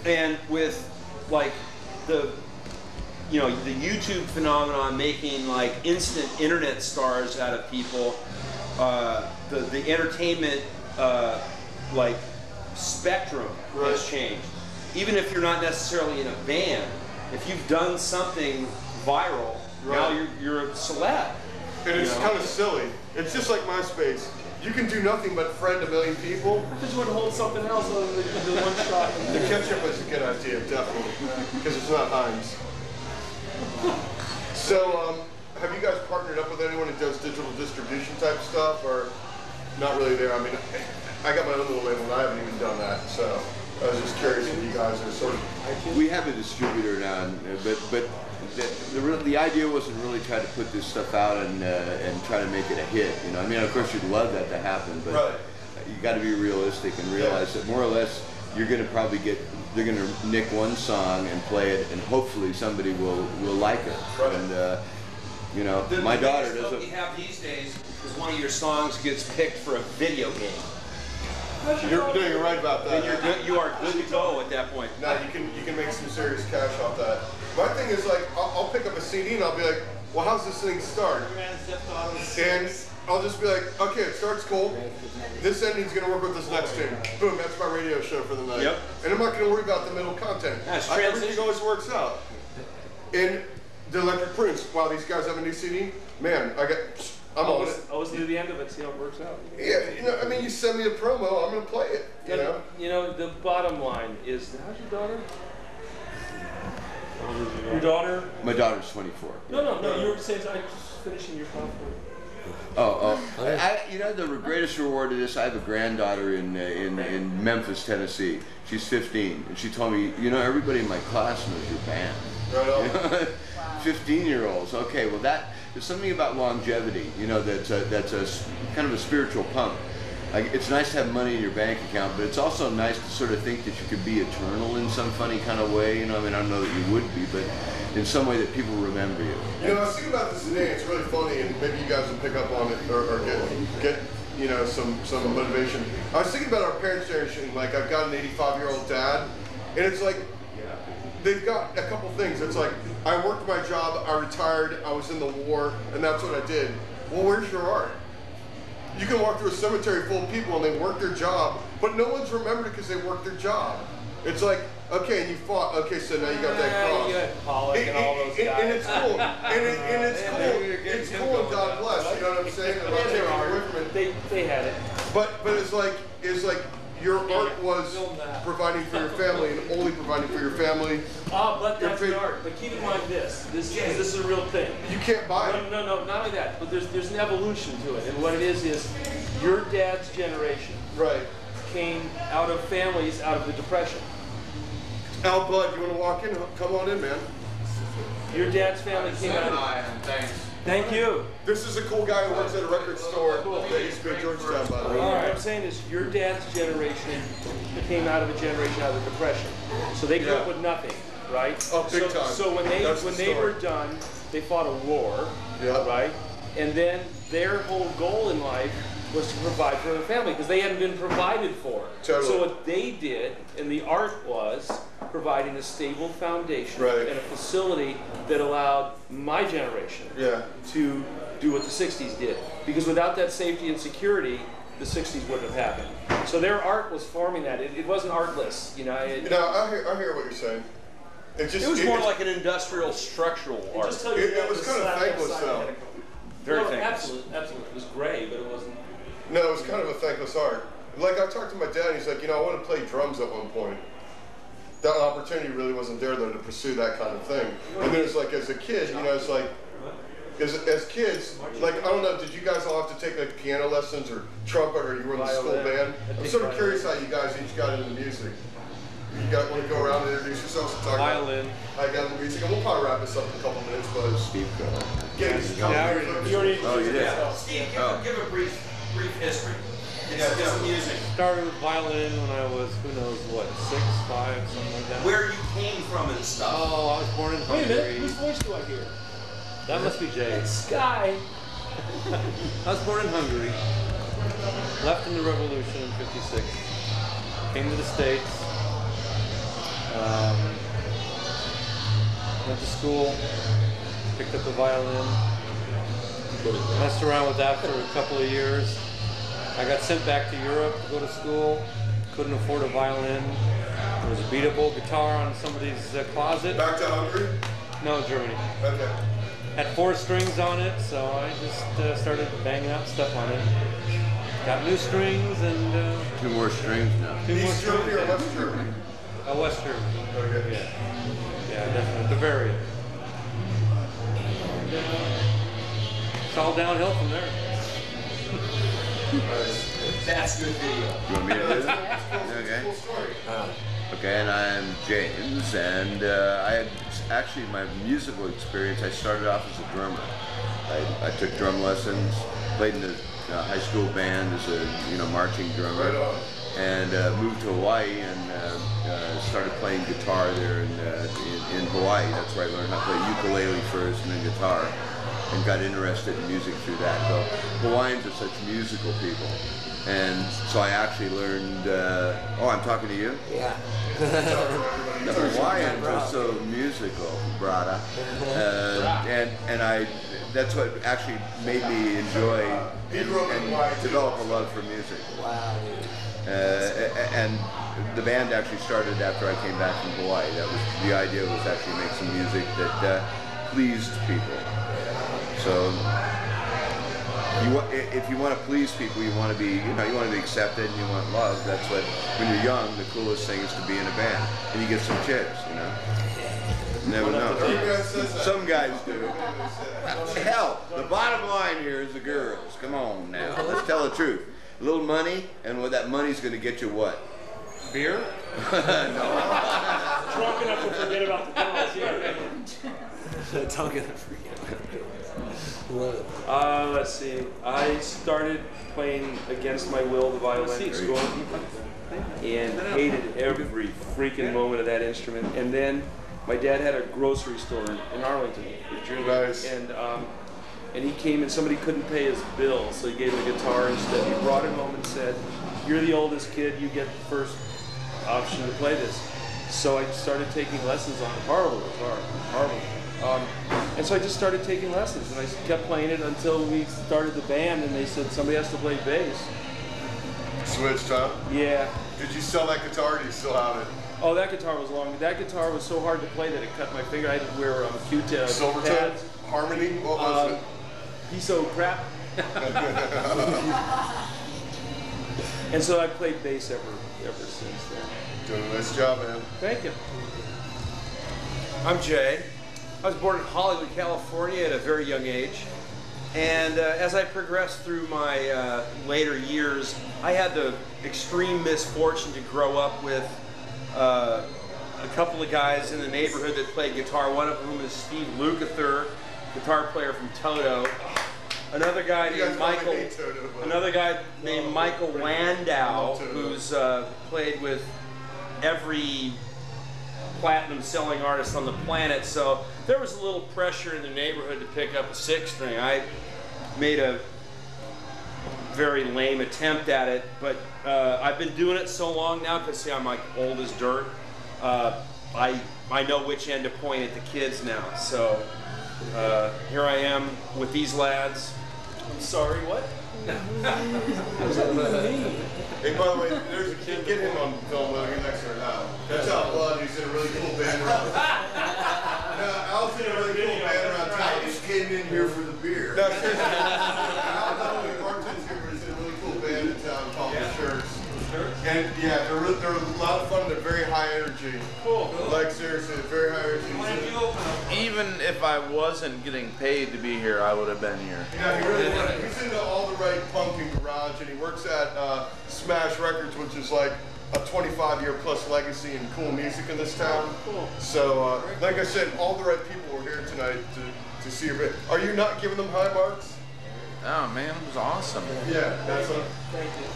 And with like the the YouTube phenomenon making like instant internet stars out of people, the entertainment like spectrum has changed. Even if you're not necessarily in a band, if you've done something viral, now you're a celeb. And it's kind of silly. It's just like MySpace. You can do nothing but friend a million people. I just want to hold something else other than the one shot. The ketchup is a good idea, definitely, because it's not Heinz. So, have you guys partnered up with anyone who does digital distribution type stuff, or not really there? I mean, I got my own little label and I haven't even done that, so I was just curious if you guys are sort of... We have a distributor now, but the idea wasn't really try to put this stuff out and try to make it a hit. You know, I mean, of course you'd love that to happen, but you got to be realistic and realize that more or less you're going to probably they're going to nick one song and play it, and hopefully somebody will like it. And you know, my daughter doesn't. What we have these days is one of your songs gets picked for a video game. You're doing right about that. Then you're good. You are good to go at that point. Now you can make some serious cash off that. My thing is like I'll pick up a CD and I'll be like, well, how's this thing start? And I'll just be like, okay, it starts cool. This ending's gonna work with this next tune. Boom, that's my radio show for the night. Yep. And I'm not gonna worry about the middle content. Everything always works out. And the Electric Prunes, wow, these guys have a new CD. Man, I'm on it. I'll listen to the end of it, see how it works out. Yeah, you know, I mean, you send me a promo, I'm gonna play it. You know, the bottom line is, how's your daughter? Your daughter? My daughter's 24. No. You were saying I'm just finishing your thought. You know, the greatest reward of this, I have a granddaughter in Memphis, Tennessee. She's 15, and she told me, you know, everybody in my class knows your band. Right on. 15-year-olds. Okay, well, there's something about longevity. You know, that's a kind of a spiritual pump. Like, it's nice to have money in your bank account, but it's also nice to sort of think that you could be eternal in some funny kind of way. You know, I mean, I don't know that you would be, but in some way that people remember you. You know, I was thinking about this today. It's really funny, and maybe you guys will pick up on it or get you know, some motivation. I was thinking about our parents' generation. Like, I've got an 85-year-old dad, and it's like they've got a couple things. It's like, I worked my job, I retired, I was in the war, and that's what I did. Well, where's your art? You can walk through a cemetery full of people and they work their job, but no one's remembered because they worked their job. It's like, okay, you fought, okay, so now you got that cross. You had Pollock and all those guys. And it's cool. And it's cool. It's cool, and God bless, you know what I'm saying? They had it. But it's like your art was providing for your family and only providing for your family. But that's the art. But keep in mind this is a real thing. You can't buy it. No, not only that, but there's an evolution to it. And what it is your dad's generation came out of families out of the Depression. Al Bud, you want to walk in? Come on in, man. Your dad's family came out of... Thanks. Thank you. This is a cool guy who works at a record store that used to be in Georgetown, by the way. What I'm saying is your dad's generation came out of a generation out of the Depression. So they grew up with nothing, right? Oh, big time. So when they were done, they fought a war, right? And then their whole goal in life was to provide for their family because they hadn't been provided for. Totally. So what they did, and the art was, providing a stable foundation and a facility that allowed my generation to do what the 60s did. Because without that safety and security, the 60s wouldn't have happened. So their art was forming that. It wasn't artless, you know. I hear what you're saying. It was more like an industrial structural art. It was kind of thankless, though. Very thankless. Absolutely. It was gray, but it wasn't. No, it was kind of a thankless art. Like, I talked to my dad, and he's like, you know, I want to play drums at one point. That opportunity really wasn't there, though, to pursue that kind of thing. And then it's like, as a kid, you know, it's like, as kids, like, I don't know, did you guys all have to take, like, piano lessons or trumpet, or you were in the school band? I'm sort of curious how you guys each got into music. You want to go around and introduce yourselves and talk violin. About how you got into music? And we'll probably wrap this up in a couple minutes, but Steve, you already Steve, give a brief history. Just music. Started with violin when I was, who knows what, 6, 5, something like that. Where you came from and stuff. Oh, I was born in Hungary. Wait a minute, whose voice do I hear? That must be Jay. It's Sky. I was born in Hungary. Left in the revolution in '56. Came to the States. Went to school, picked up the violin, messed around with that for a couple of years. I got sent back to Europe to go to school. Couldn't afford a violin. There was a beat-up old guitar on somebody's closet. Back to Hungary? No, Germany. Okay. Had 4 strings on it, so I just started banging out stuff on it. Got new strings and... 2 more strings now. 2 more East Germany or West Germany? West Germany. Okay. Yeah. Yeah, definitely. Bavaria. And, it's all downhill from there. That's good video. You want me to do it? Okay. Cool story. Okay, and I'm James, and I had actually my musical experience. I started off as a drummer. I took drum lessons, played in the high school band as a marching drummer, Right on. and moved to Hawaii and started playing guitar there in Hawaii. That's where I learned how to play ukulele first and then guitar, and got interested in music through that. So Hawaiians are such musical people. And so I actually learned, oh, I'm talking to you? Yeah. The Hawaiians are so musical, brada. And that's what actually made me enjoy and develop a love for music. Wow, dude. And the band actually started after I came back from Hawaii. That was the idea, was actually make some music that pleased people. So if you want to please people, you want to be, you want to be accepted and you want love. That's what, when you're young, the coolest thing is to be in a band and you get some chicks, Never know. Some guys do. Hell, the bottom line here is the girls. Come on now, let's tell the truth. A little money, and what that money's going to get you what? Beer? No. Drunk enough to forget about the girls, yeah. Don't get it forget. Let's see. I started playing against my will the violin at school and hated every freaking moment of that instrument. And then my dad had a grocery store in Arlington, Virginia. Nice. And he came and somebody couldn't pay his bill, so he gave him a guitar instead. He brought him home and said, "You're the oldest kid, you get the first option to play this." So I started taking lessons on the horrible guitar. And so I just started taking lessons, and I kept playing it until we started the band, and they said somebody has to play bass. Switched, huh? Yeah. Did you sell that guitar or do you still have it? Oh, that guitar was long. That guitar was so hard to play that it cut my finger. I had to wear Q-tips. Silvertone? Pads. Harmony? What was it? Piso crap. And so I played bass ever since then. Doing a nice job, man. Thank you. I'm Jay. I was born in Hollywood, California at a very young age. And as I progressed through my later years, I had the extreme misfortune to grow up with a couple of guys in the neighborhood that played guitar. One of whom is Steve Lukather, guitar player from Toto. Another guy named Michael Landau, who's played with every platinum selling artist on the planet. So there was a little pressure in the neighborhood to pick up a 6-string. I made a very lame attempt at it, but I've been doing it so long now, because see, I'm like old as dirt. I know which end to point at the kids now. So here I am with these lads. I'm sorry, what? Hey, by the way, there's a kid. Get him on film. He's next to her now. That's how Blood. He's in a really cool band around. Al's in a really cool band around town. I just came in here for the beer. No, seriously. Al not only bartends here, but he's in a really cool band in town called The Shirts. And yeah, they're a lot of fun. They're very high energy. Cool. Like seriously, very high energy. Even if I wasn't getting paid to be here, I would have been here. Yeah, he really works. He's into all the right punk and garage, and he works at Smash Records, which is like a 25-year plus legacy in cool music in this town. Cool. So, like I said, all the right people were here tonight to see your band. Are you not giving them high marks? Oh man, it was awesome. Yeah, that's what. Thank you.